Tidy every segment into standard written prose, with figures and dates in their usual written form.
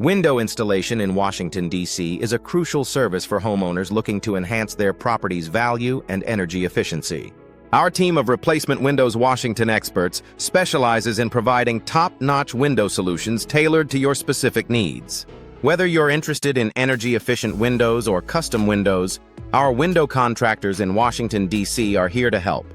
Window installation in Washington, D.C. is a crucial service for homeowners looking to enhance their property's value and energy efficiency. Our team of Replacement Windows Washington experts specializes in providing top-notch window solutions tailored to your specific needs. Whether you're interested in energy-efficient windows or custom windows, our window contractors in Washington, D.C. are here to help.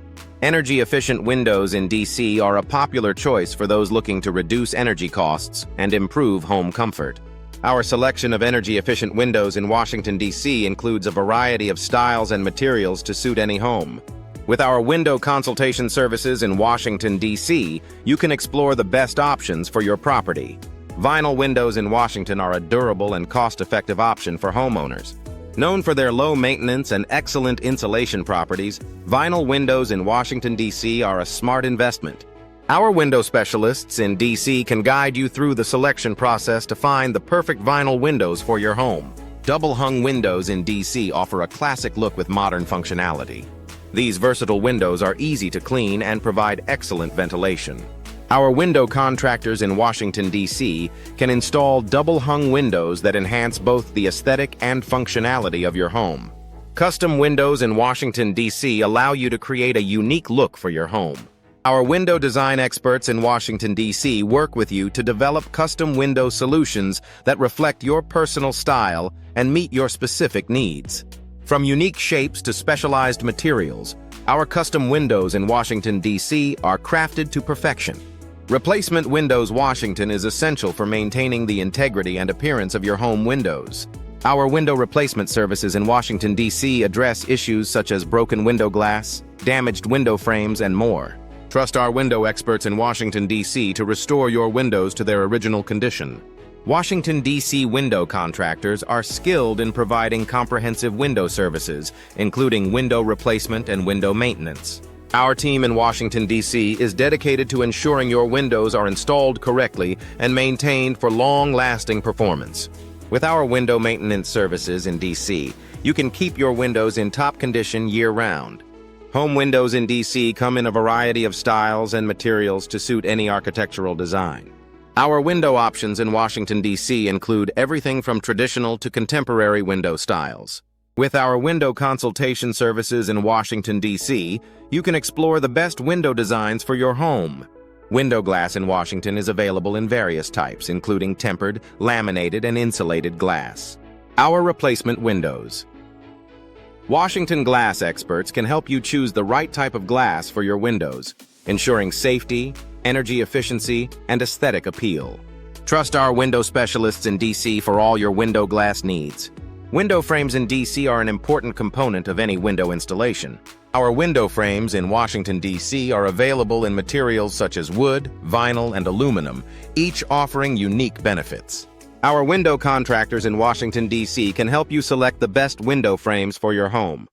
Energy-efficient windows in D.C. are a popular choice for those looking to reduce energy costs and improve home comfort. Our selection of energy-efficient windows in Washington, D.C. includes a variety of styles and materials to suit any home. With our window consultation services in Washington, D.C., you can explore the best options for your property. Vinyl windows in Washington are a durable and cost-effective option for homeowners. Known for their low maintenance and excellent insulation properties, vinyl windows in Washington, D.C. are a smart investment. Our window specialists in D.C. can guide you through the selection process to find the perfect vinyl windows for your home. Double-hung windows in D.C. offer a classic look with modern functionality. These versatile windows are easy to clean and provide excellent ventilation. Our window contractors in Washington, D.C. can install double-hung windows that enhance both the aesthetic and functionality of your home. Custom windows in Washington, D.C. allow you to create a unique look for your home. Our window design experts in Washington, D.C. work with you to develop custom window solutions that reflect your personal style and meet your specific needs. From unique shapes to specialized materials, our custom windows in Washington, D.C. are crafted to perfection. Replacement Windows Washington is essential for maintaining the integrity and appearance of your home windows. Our window replacement services in Washington, D.C. address issues such as broken window glass, damaged window frames, and more. Trust our window experts in Washington, D.C. to restore your windows to their original condition. Washington, D.C. window contractors are skilled in providing comprehensive window services, including window replacement and window maintenance. Our team in Washington, D.C. is dedicated to ensuring your windows are installed correctly and maintained for long-lasting performance. With our window maintenance services in D.C., you can keep your windows in top condition year-round. Home windows in D.C. come in a variety of styles and materials to suit any architectural design. Our window options in Washington, D.C. include everything from traditional to contemporary window styles. With our window consultation services in Washington, D.C., you can explore the best window designs for your home. Window glass in Washington is available in various types, including tempered, laminated, and insulated glass. Our replacement windows. Washington glass experts can help you choose the right type of glass for your windows, ensuring safety, energy efficiency, and aesthetic appeal. Trust our window specialists in D.C. for all your window glass needs. Window frames in D.C. are an important component of any window installation. Our window frames in Washington, D.C. are available in materials such as wood, vinyl, and aluminum, each offering unique benefits. Our window contractors in Washington, D.C. can help you select the best window frames for your home.